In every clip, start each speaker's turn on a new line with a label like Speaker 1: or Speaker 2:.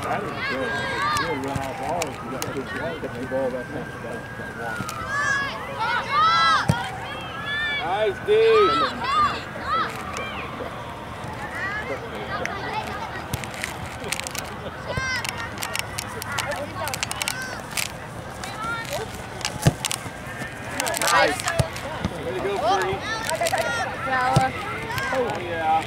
Speaker 1: That is good. You run off balls, you got to get the ball that next guy. Nice, D. Nice. Way to go, Free. Oh, yeah.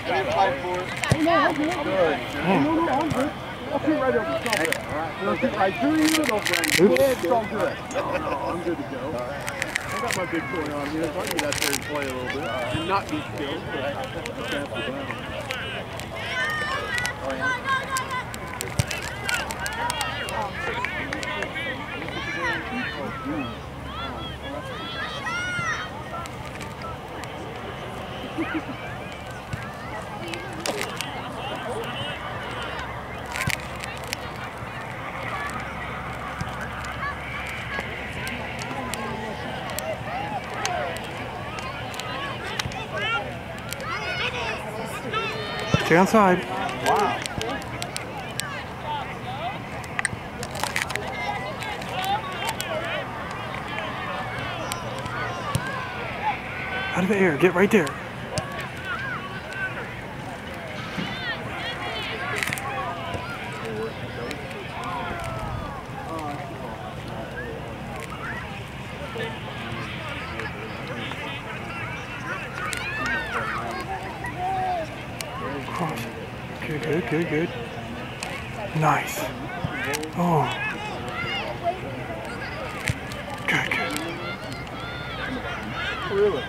Speaker 1: Way to fight for it. No, I'm good. I'm good. I'll sit right over. It's all good. All right. I'll sit right through you. Don't bring me. It's all good. No, I'm good to go. I got my big boy on here, so I can get out there and play a little bit. And not be skilled, but pass the ground. Oh, yeah.
Speaker 2: Stay outside.
Speaker 1: Wow.
Speaker 2: Out of the air. Get right there. Cross. Good, good, good, good. Nice. Oh. Good, good.
Speaker 1: Really?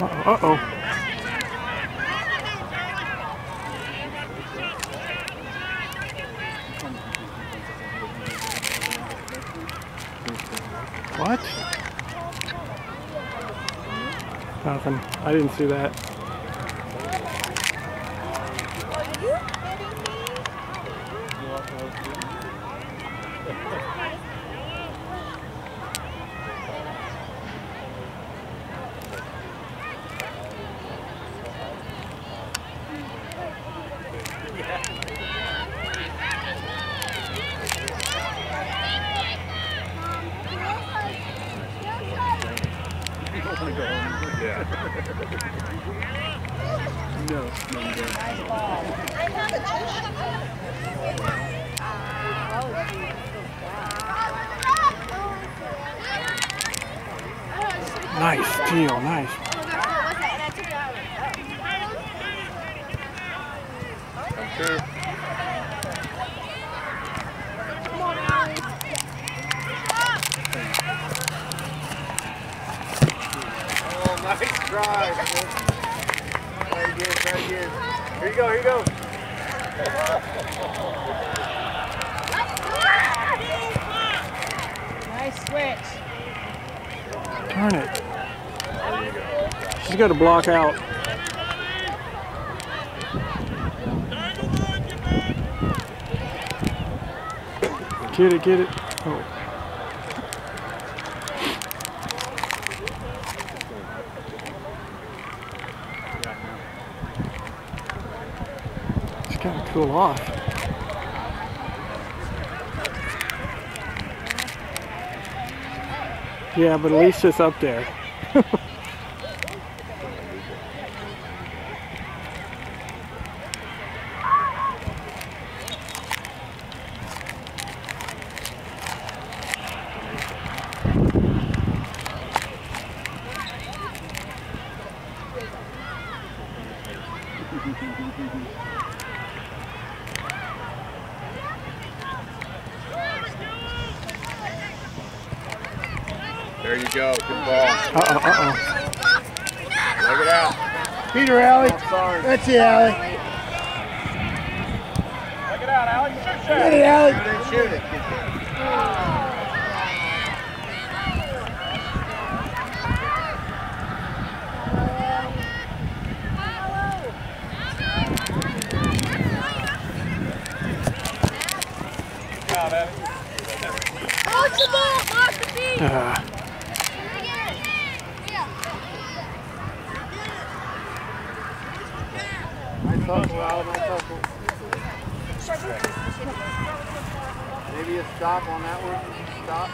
Speaker 2: Uh-oh, uh-oh. What? Nothing. I didn't see that.
Speaker 1: Yeah. No,
Speaker 2: Nice steal, nice.
Speaker 1: Sure. Nice drive. Very good, very good. Here you go, here you go.
Speaker 3: Nice switch.
Speaker 2: Darn it. She's got to block out. Get it, get it. Oh. It's got to cool off. Yeah, but at least it's up there.
Speaker 1: There you go, good ball.
Speaker 2: Uh-oh, uh-oh.
Speaker 1: Leg it out.
Speaker 4: Peter, Allie.
Speaker 1: Oh, sorry.
Speaker 4: That's it, Allie.
Speaker 1: Leg it out, Allie. Shoot,
Speaker 4: Get it, Allie.
Speaker 1: Shoot it. tussle, Al, no tussle. Maybe a stop on that one. Stop.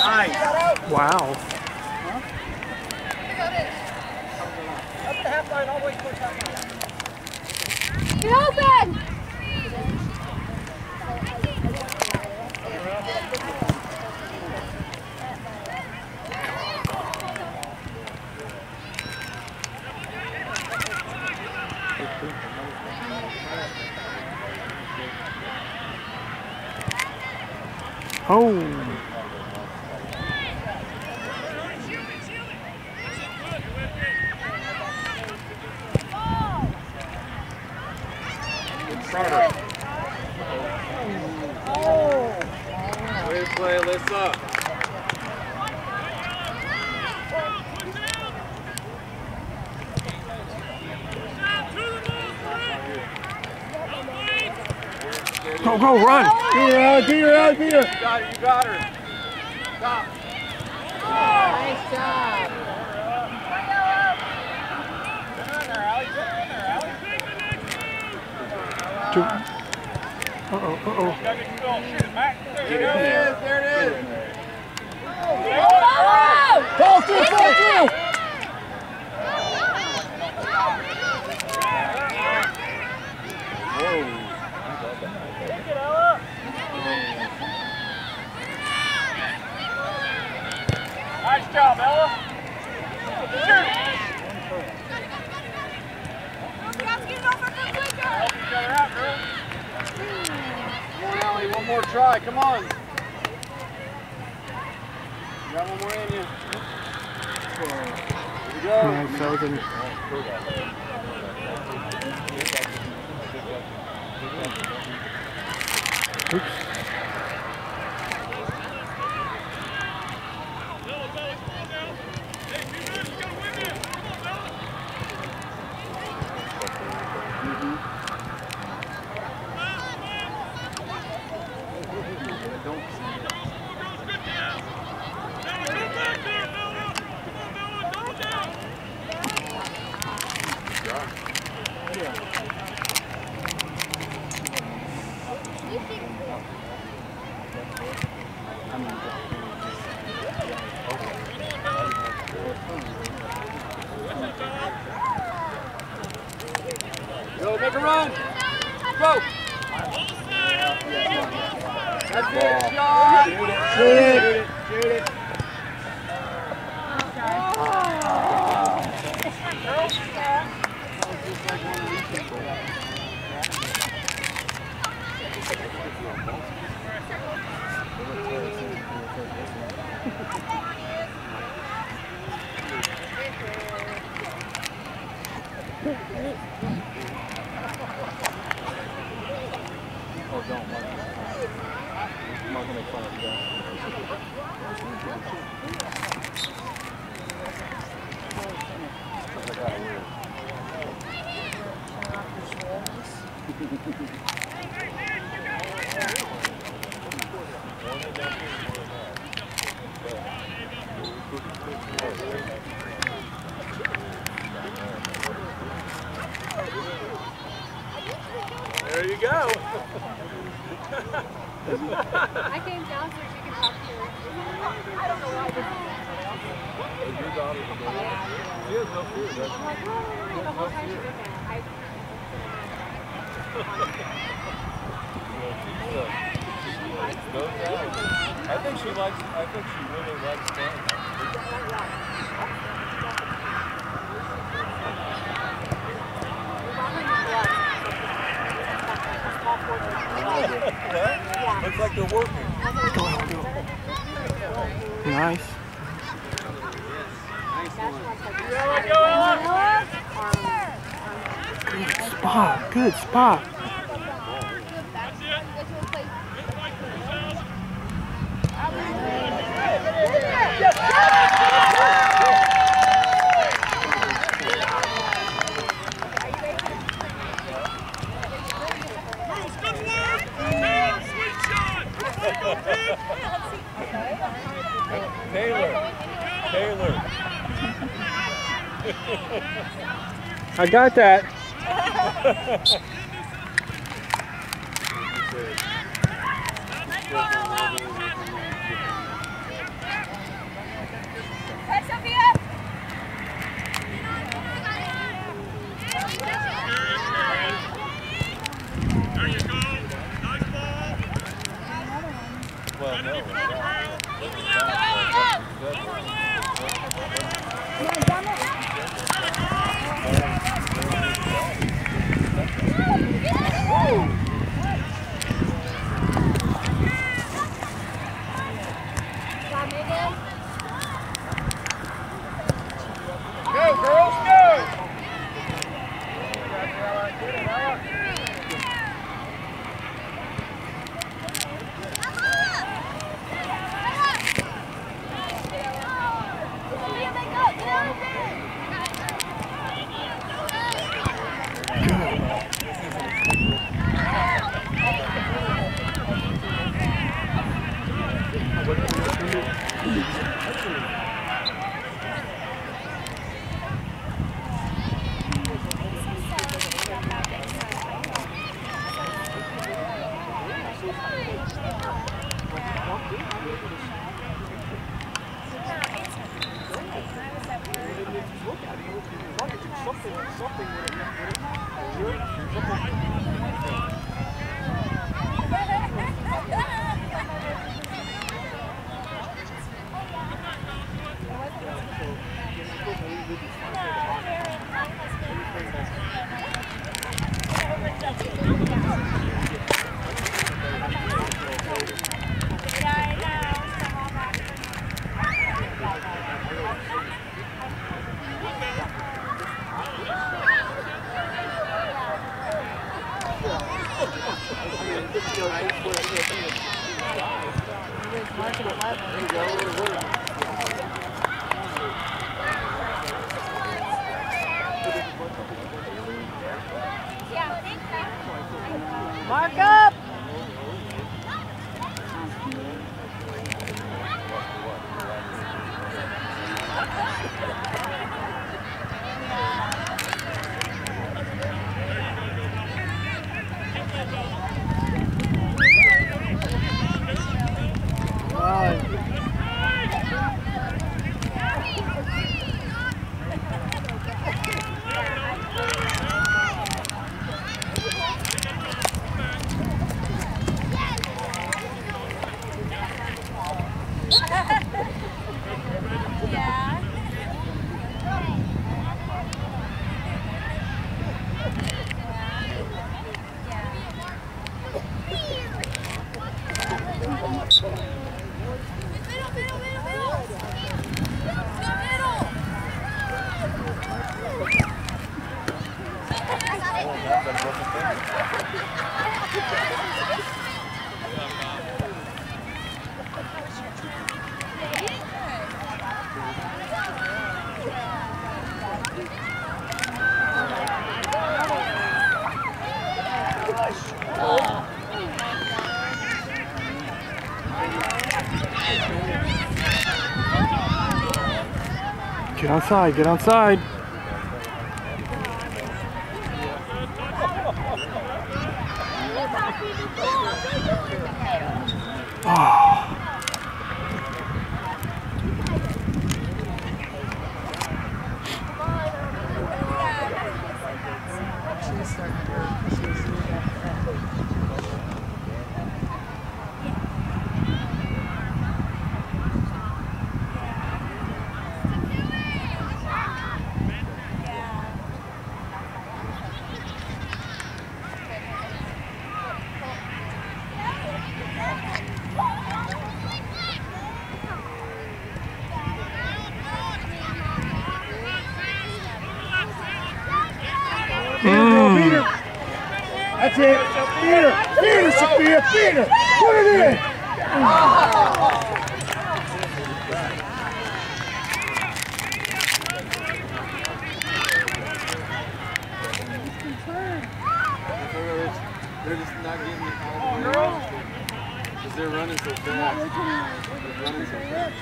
Speaker 1: Nice.
Speaker 2: Wow.
Speaker 3: Up the half line, all the way towards half line.
Speaker 4: Get open!
Speaker 2: Oh.
Speaker 1: Way to play, Alyssa.
Speaker 2: Go, go, run!
Speaker 1: Beat her, Allie, beat her, Allie, beat her. You got her, you got her. Stop.
Speaker 4: Nice job.
Speaker 2: Uh-oh, uh-oh.
Speaker 1: There it is, there it is. Fall through, fall through.
Speaker 3: Nice job, Ella. Shoot. Help each other out, girl.
Speaker 1: Come on, Allie, one more try, come on. You got one more in you. Here we go.
Speaker 2: Nice, that was in. Oops.
Speaker 1: Go, make a run. Go. That's it, Sean. Shoot it. Shoot it. Oh, don't. I'm not going to make fun of you
Speaker 3: There you go.
Speaker 4: I came down so she could talk to her. I don't know why this is.
Speaker 1: Your daughter's a boy. She has no fear, does she?
Speaker 4: I'm like, oh, the whole time she's in there.
Speaker 1: I think she likes, I think she really likes playing. Looks like they're working.
Speaker 2: Go, go. Nice. Good spot. Good spot. I got that.
Speaker 4: Hey, Sophia!
Speaker 1: There you go. Nice ball.
Speaker 5: Well, no.
Speaker 1: Go, girls, go!
Speaker 4: Mark up!
Speaker 2: Get outside, get outside. Oh.
Speaker 1: Beat her. That's it. Beat her. Beat her, Sophia. Beat her. Put it in.
Speaker 5: They're just not getting it all the way around. Because they're running so fast. They're running so fast.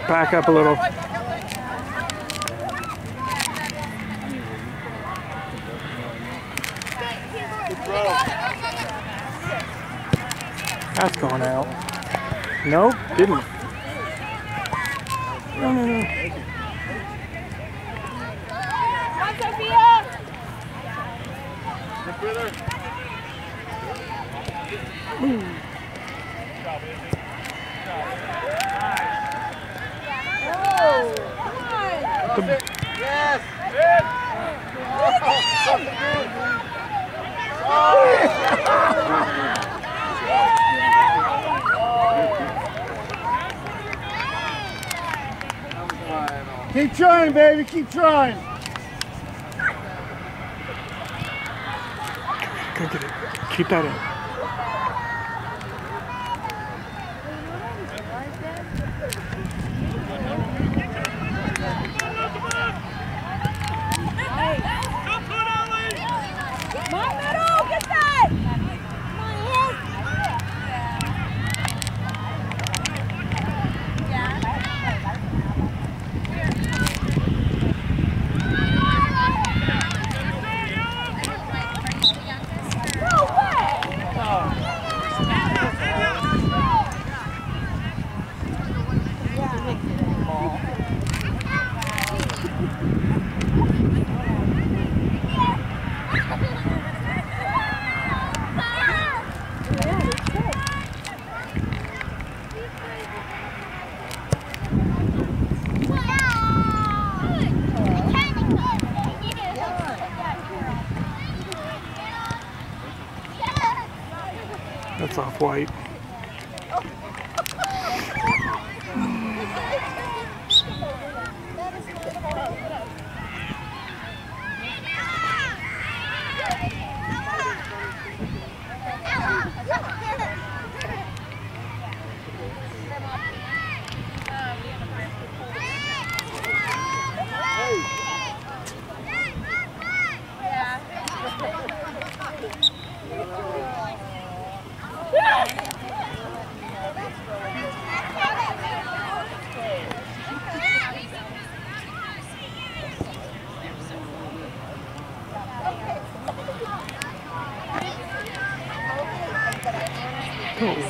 Speaker 2: Back up a little. That's going out. Nope, didn't. No, no, no.
Speaker 4: Come on, Sophia!
Speaker 5: Yes!
Speaker 1: Keep trying, baby. Keep trying.
Speaker 2: Go get it. Keep that in.
Speaker 4: My middle, get that!
Speaker 2: That's off white.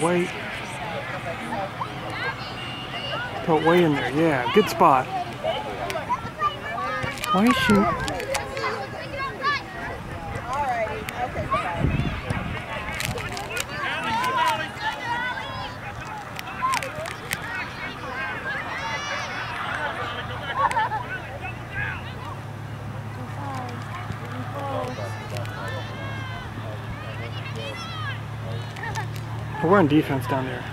Speaker 2: Wait. Put way in there. Yeah, good spot. Why is she? We're on defense down there.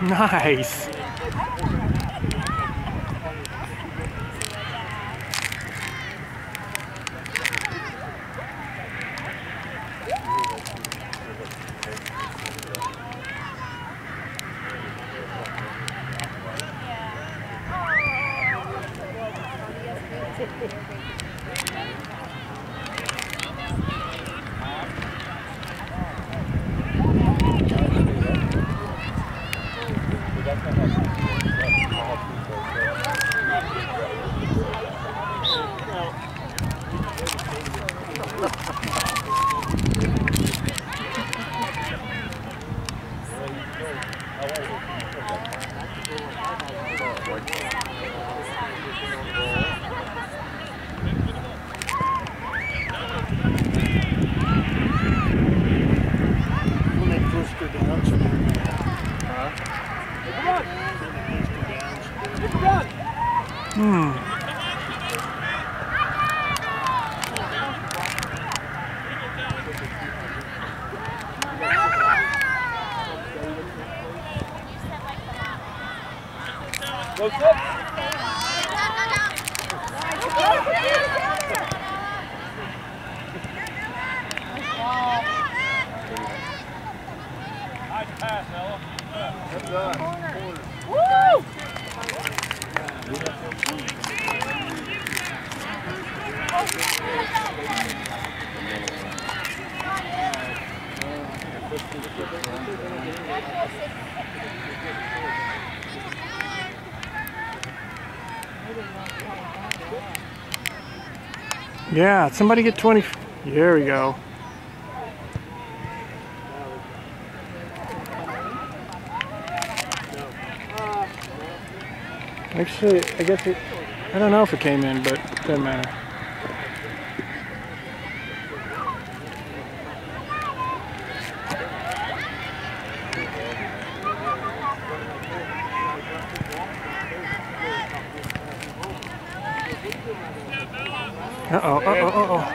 Speaker 2: Nice.
Speaker 5: Go sit.
Speaker 2: Yeah, somebody get 20. There we go. Actually, I guess it, I don't know if it came in, but it doesn't matter. Uh-oh, uh-oh, uh-oh.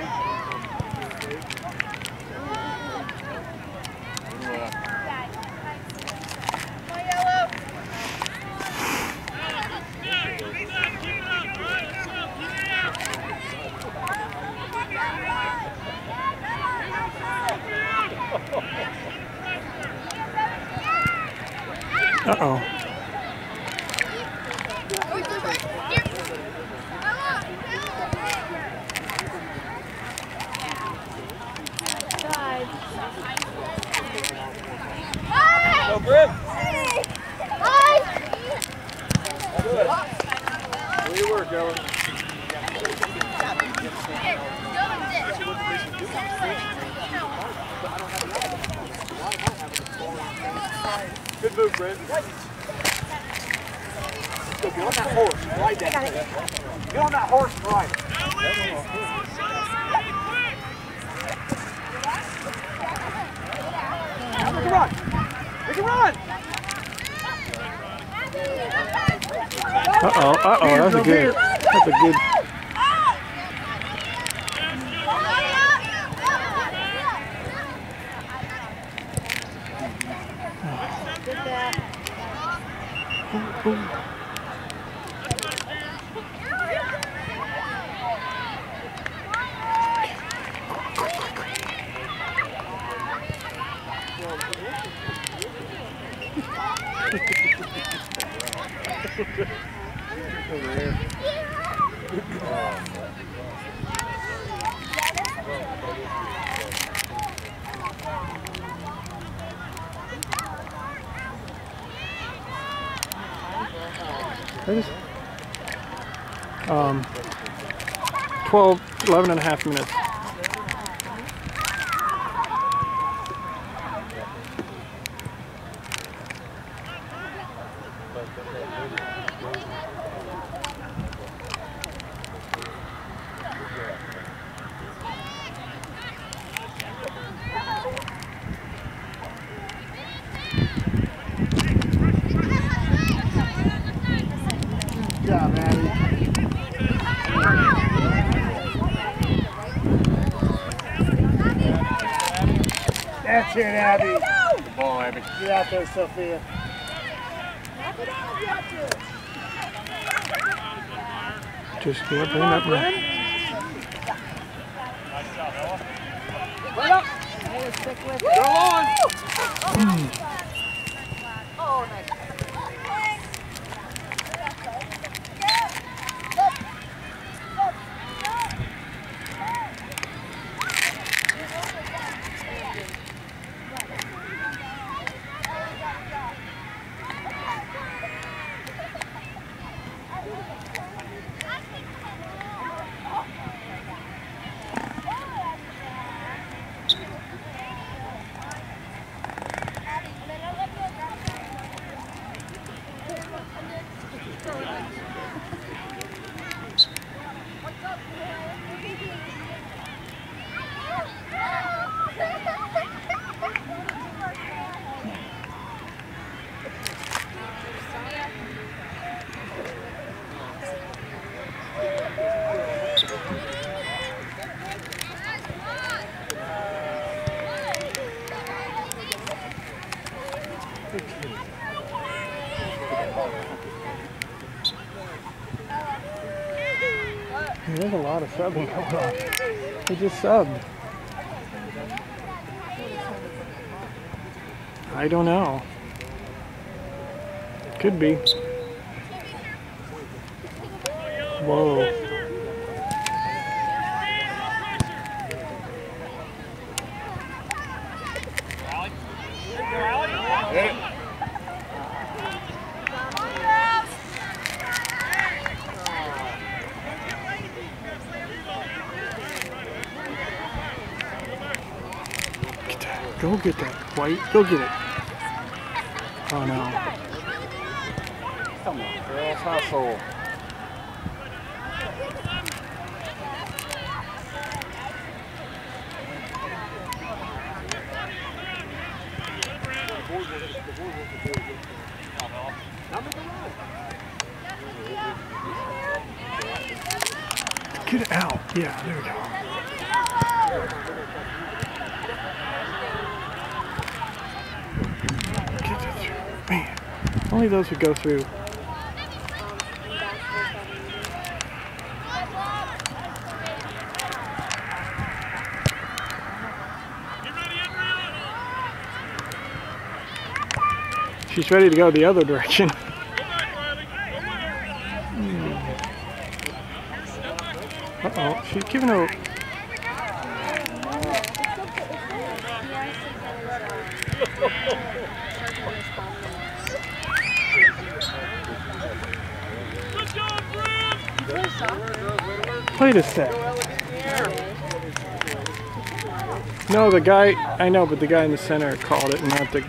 Speaker 2: Uh-oh.
Speaker 3: Go, Britt. Way to work, Ellen. Good move, Brent. Go, get on that horse. Ride that. Get on that horse and ride it. Now make a run. Make a run.
Speaker 2: Uh-oh, uh-oh, that's a good, that's a good. That is 11 and a half minutes.
Speaker 1: Good job, Abby. That's it, Abby. Good ball, Abby. Get out there, Sophia.
Speaker 2: Just yeah, bring that one.
Speaker 3: Right up. Go on.
Speaker 4: Oh, nice.
Speaker 2: There's a lot of subbing going on. They just subbed. I don't know. Could be. Whoa. Go get that, White. Go get it. Oh no.
Speaker 1: Come on, girls. Hustle.
Speaker 2: Get it out. Yeah, there we go. Get that through. Man, only those who go through. She's ready to go the other direction. Uh-oh, she's giving her... Wait a sec. No, the guy, I know, but the guy in the center called it, and not the...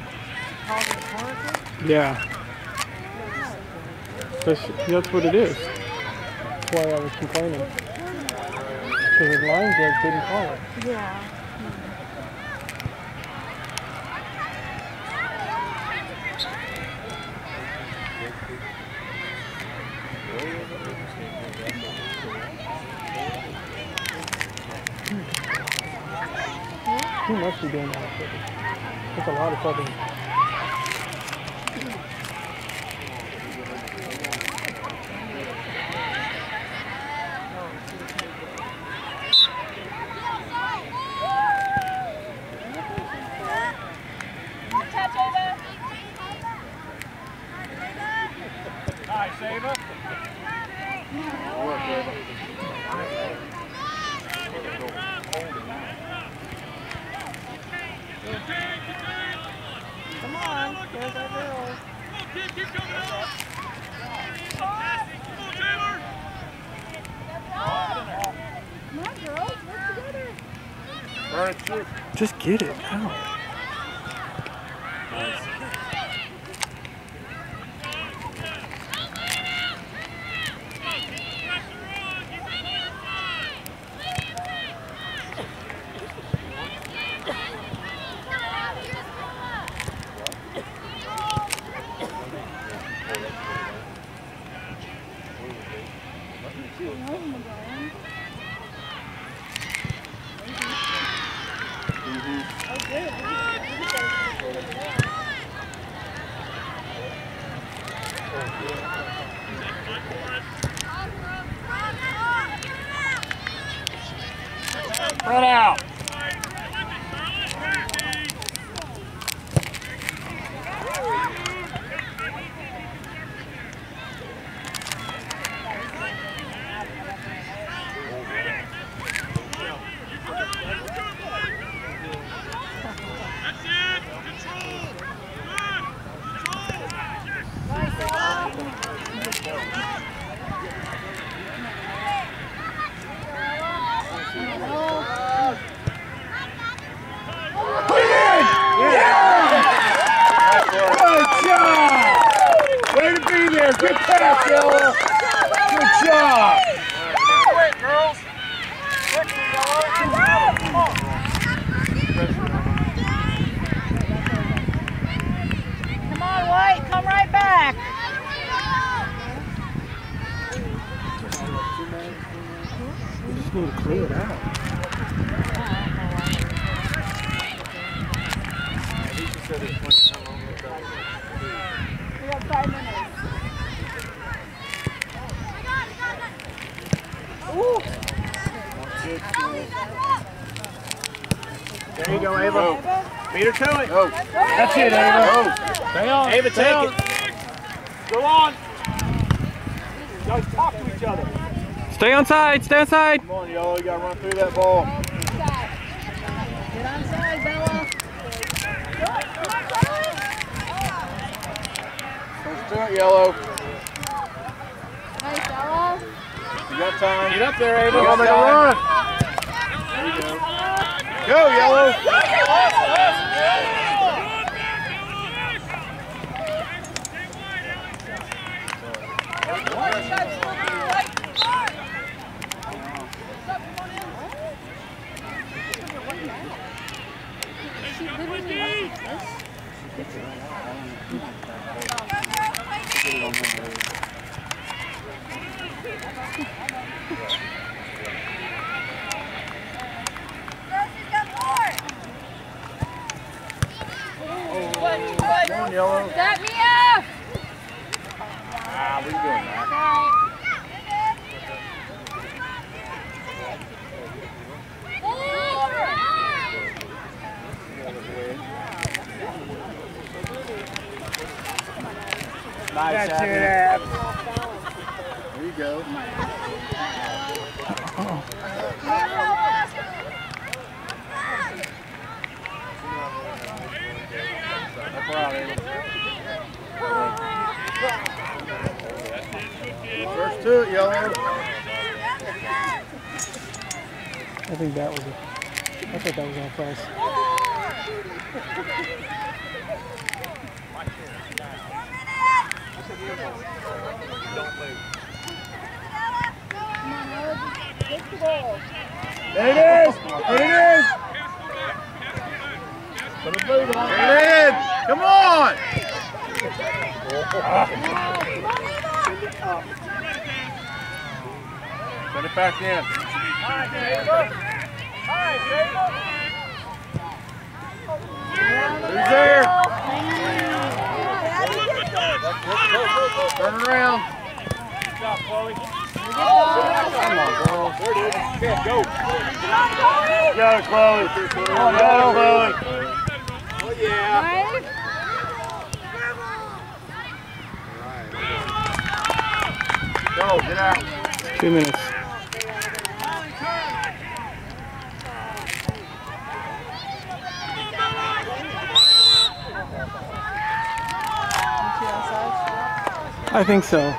Speaker 2: Yeah. That's what it is. That's why I was complaining. Because the line judge didn't call it.
Speaker 4: Yeah.
Speaker 2: He must be doing that. That's a lot of fucking...
Speaker 3: Nice, Ava.
Speaker 4: Come on, there's our girls.
Speaker 5: Keep coming up. Come on, Taylor.
Speaker 4: Come on, girls, work together.
Speaker 1: All right, shoot.
Speaker 2: Just get it out.
Speaker 3: Run out.
Speaker 1: Good pass, Yellow. Good job.
Speaker 3: Quick, girls. Quickly, Yellow. Come on.
Speaker 4: Come on, White, come right back.
Speaker 2: We just need to clear it out.
Speaker 4: We got 5 minutes. Ooh.
Speaker 3: There you go, Ava. Beat her to it.
Speaker 1: Oh.
Speaker 3: That's it, Ava.
Speaker 1: Oh.
Speaker 3: Stay on. Ava, take it. Go on. Guys, talk to each other.
Speaker 2: Stay on side, stay on side.
Speaker 1: Come on, Yellow. You got to run through that ball.
Speaker 4: Get on side, Bella.
Speaker 1: Let's do it, Yellow.
Speaker 4: Nice, Bella.
Speaker 1: You got time.
Speaker 3: Get up there, Ava.
Speaker 1: Come on, make a run.
Speaker 3: There you go.
Speaker 1: Go, Yellow!
Speaker 4: She literally like this.
Speaker 1: Come on, Yellow.
Speaker 4: Set me up!
Speaker 1: Ah, what are you doing, Mac? Nice, Abby. There you go. First to it, Yellow.
Speaker 2: I think that was I thought that was on price.
Speaker 1: There it is! There it is! Put a boot on. Get it in! Come on! Put it back in. Who's there? Turn around.
Speaker 3: Good job, Chloe.
Speaker 1: Come on, girl. Go. Go, Chloe. Come on, go, Chloe. Oh, yeah. Go, get out.
Speaker 2: 2 minutes. I think so.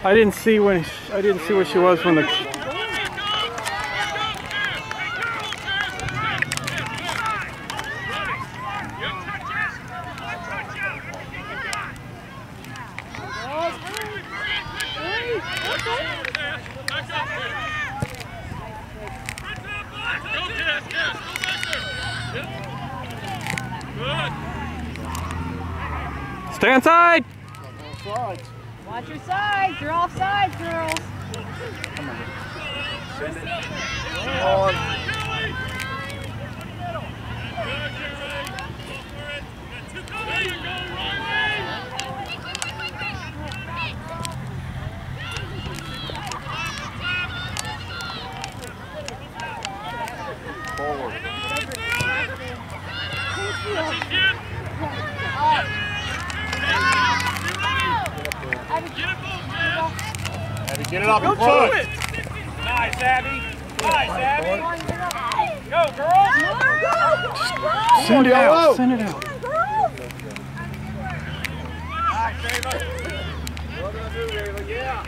Speaker 2: I didn't see where she was when the. Stay inside.
Speaker 4: Watch your sides. You're off sides, girls.
Speaker 1: Come on. Forward. Abby, get it up and push.
Speaker 3: Nice, Abby. Nice, Abby. Go, girls.
Speaker 2: Send it out. Send it out.
Speaker 3: Nice, Ava. What are we gonna do, Ava? Yeah.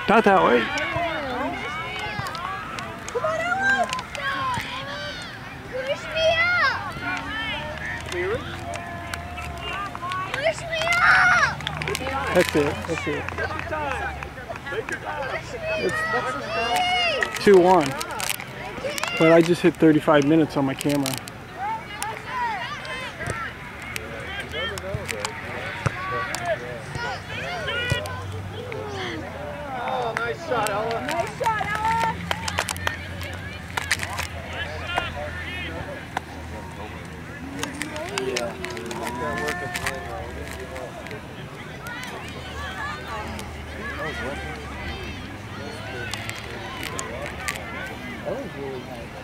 Speaker 2: Not that way.
Speaker 4: Come on, Ella. Push me out. Push me out.
Speaker 2: That's it. That's it.
Speaker 3: Take your time.
Speaker 2: It's 2-1. But I just hit 35 minutes on my camera.
Speaker 1: Oh, nice shot, Ella.
Speaker 4: Nice shot, Ella.
Speaker 1: That was really nice.